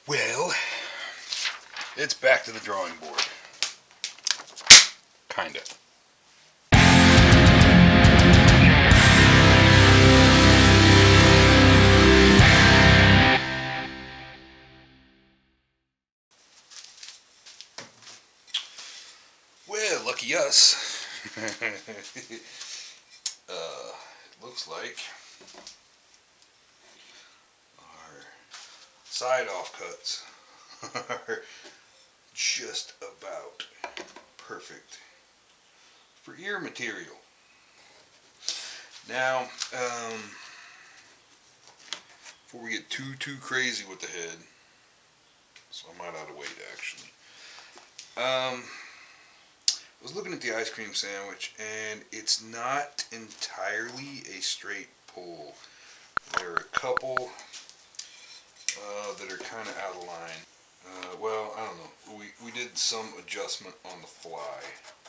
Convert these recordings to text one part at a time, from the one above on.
Well, it's back to the drawing board. Kinda. Well, lucky us. Looks like our side offcuts are just about perfect for ear material. Now, before we get too crazy with the head, so I'm out of weight actually. I was looking at the ice cream sandwich, and it's not entirely a straight pull. There are a couple that are kind of out of line. Well, I don't know. We did some adjustment on the fly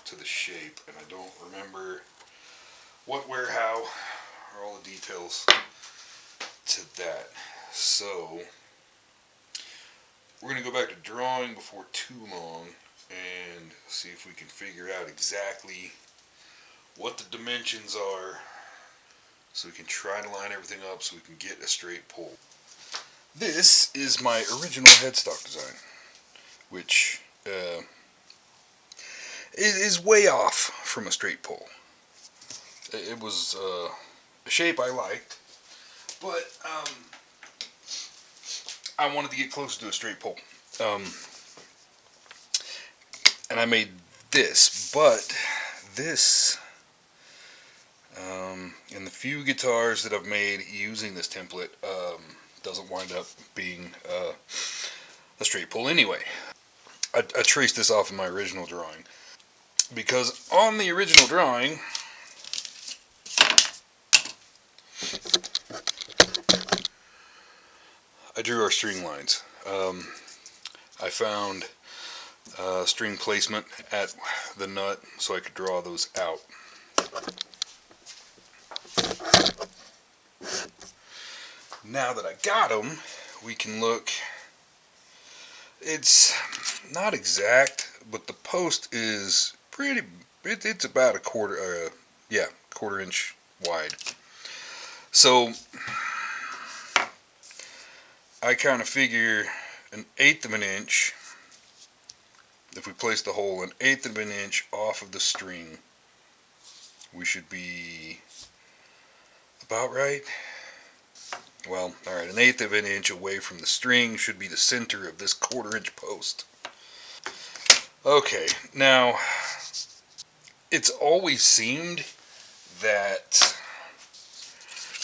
to the shape, and I don't remember what, where, how, or all the details to that. So we're going to go back to drawing before too long and see if we can figure out exactly what the dimensions are, so we can try to line everything up so we can get a straight pull. This is my original headstock design, which is way off from a straight pull. It was a shape I liked, but I wanted to get closer to a straight pull. And I made this, but this, in the few guitars that I've made using this template, doesn't wind up being a straight pull anyway. I traced this off in my original drawing, because on the original drawing, I drew our string lines. I found string placement at the nut so I could draw those out. Now that I got them, we can look. It's not exact, but the post is pretty. It's about a quarter inch wide. So I kind of figure 1/8 of an inch. If we place the hole 1/8 of an inch off of the string, we should be about right. Well, alright, 1/8 of an inch away from the string should be the center of this 1/4 inch post. Okay, now, it's always seemed that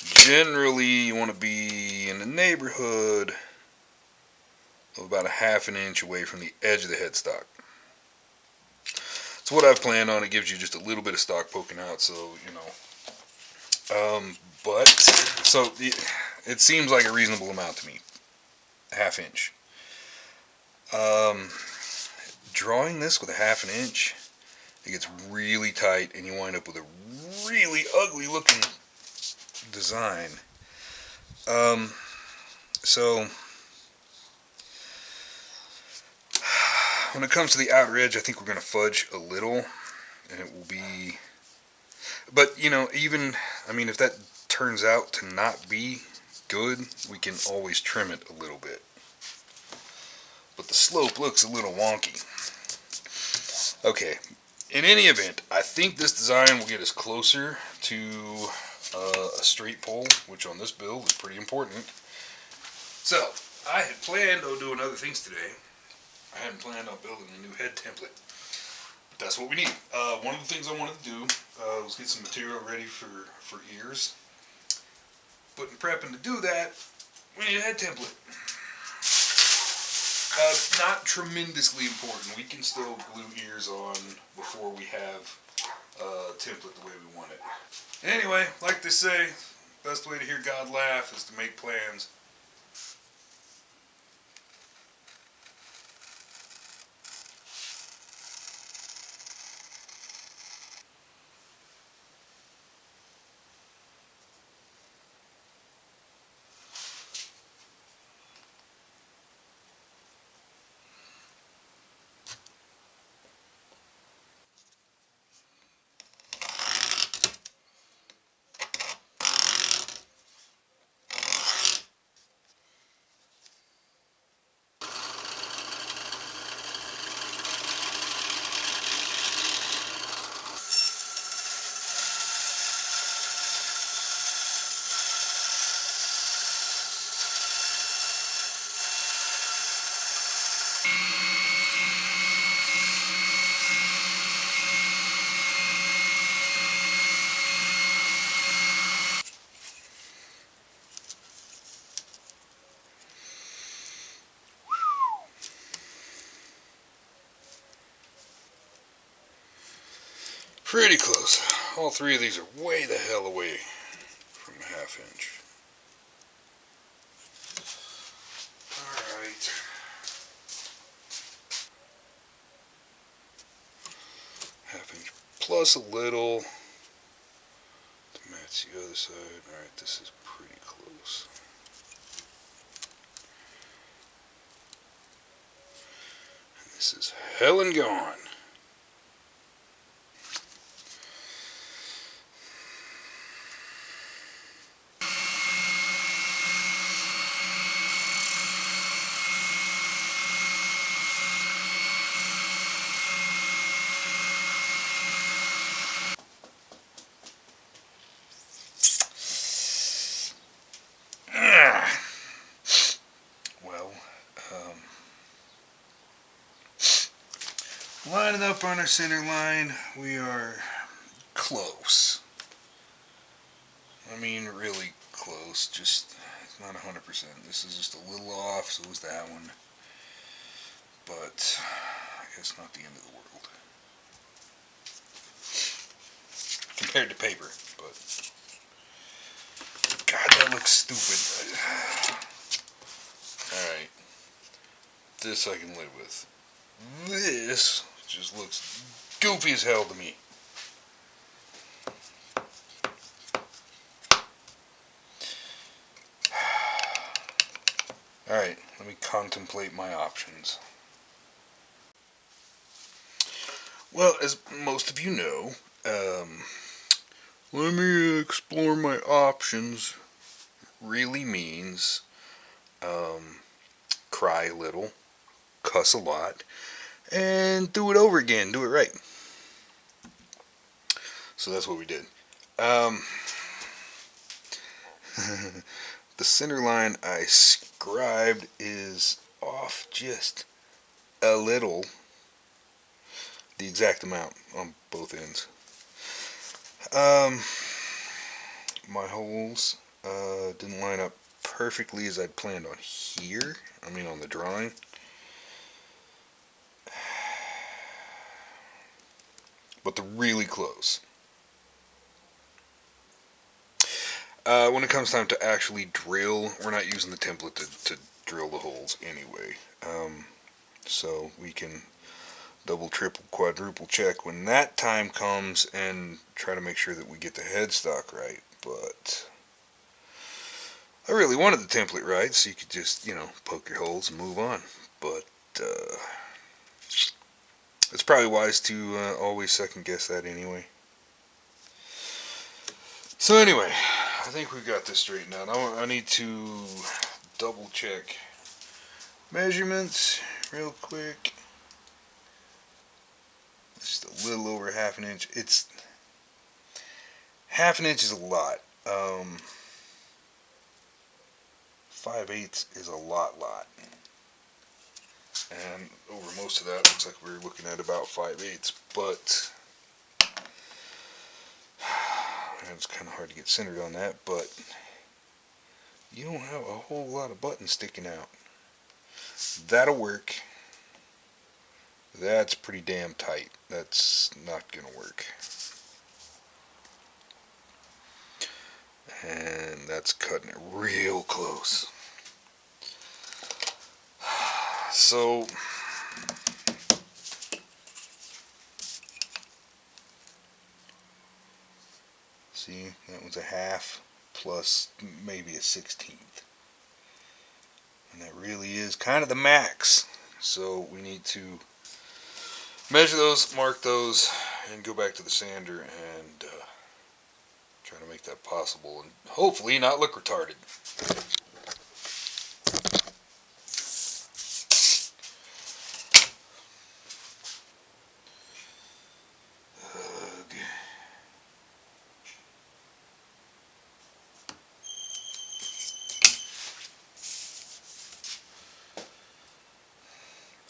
generally you want to be in the neighborhood of about 1/2 inch away from the edge of the headstock. That's what I've planned on. It gives you just a little bit of stock poking out, so, you know. So it seems like a reasonable amount to me. 1/2 inch. Drawing this with 1/2 inch, it gets really tight, and you wind up with a really ugly looking design. So when it comes to the outer edge, I think we're going to fudge a little, and it will be, but you know, even, I mean, if that turns out to not be good, we can always trim it a little bit. But the slope looks a little wonky. Okay, in any event, I think this design will get us closer to a straight pull, which on this build is pretty important. So, I had planned on doing other things today. I hadn't planned on building a new head template, but that's what we need. One of the things I wanted to do was get some material ready for ears. But in prepping to do that, we need a head template. Not tremendously important. We can still glue ears on before we have a template the way we want it. Anyway, like they say, best way to hear God laugh is to make plans. Pretty close. All three of these are way the hell away from a 1/2 inch. Alright. ½ inch plus a little to match the other side. Alright, this is pretty close. And this is hell and gone. Lining up on our center line, we are close. I mean, really close. Just it's not 100%. This is just a little off. So was that one, but I guess not the end of the world compared to paper. But God, that looks stupid. All right, this I can live with. This just looks goofy as hell to me. Alright, let me contemplate my options. Well, as most of you know, let me explore my options really means cry a little, cuss a lot, and do it over again. Do it right. So that's what we did. The center line I scribed is off just a little. The exact amount on both ends. My holes didn't line up perfectly as I'd planned on here. I mean on the drawing. But they're really close. When it comes time to actually drill, we're not using the template to drill the holes anyway. So we can double, triple, quadruple check when that time comes and try to make sure that we get the headstock right. But I really wanted the template right, so you could just, poke your holes and move on. But it's probably wise to always second guess that anyway. So anyway, I think we've got this straightened out. I need to double check measurements real quick. Just a little over ½ an inch. It's ½ an inch is a lot. 5/8 is a lot. And over most of that, looks like we're looking at about 5/8. But it's kind of hard to get centered on that. But you don't have a whole lot of buttons sticking out. That'll work. That's pretty damn tight. That's not gonna work. And that's cutting it real close. So see, that was a ½ plus maybe a 1/16. And that really is kind of the max. So we need to measure those, mark those, and go back to the sander and try to make that possible and hopefully not look retarded.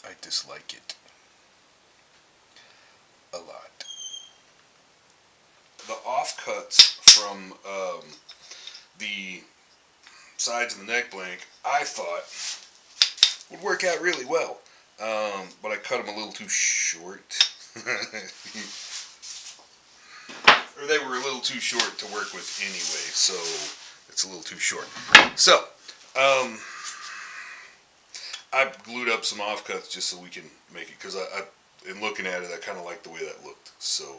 I dislike it a lot. The offcuts from the sides of the neck blank, I thought would work out really well, but I cut them a little too short. or they were a little too short to work with anyway, so it's a little too short. So, I glued up some offcuts just so we can make it, because in looking at it, I kind of like the way that looked. So,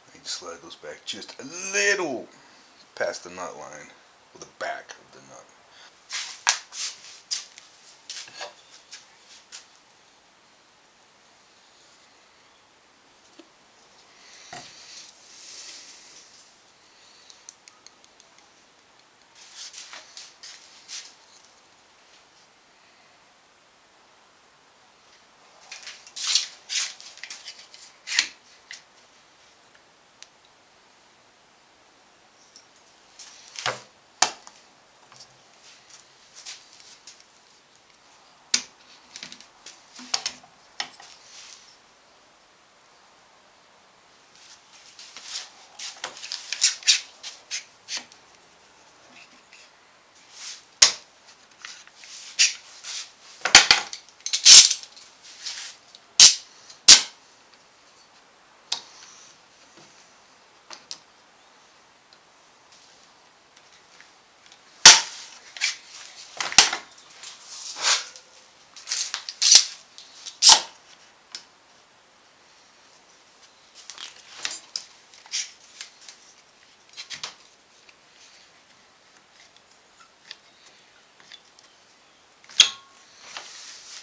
I need to slide those back just a little past the nut line, or the back of the nut.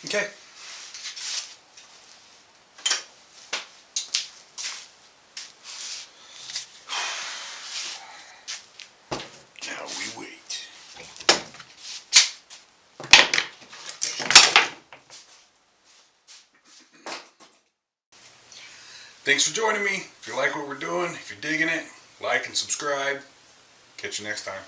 Okay. Now we wait. Thanks for joining me. If you like what we're doing, if you're digging it, like and subscribe. Catch you next time.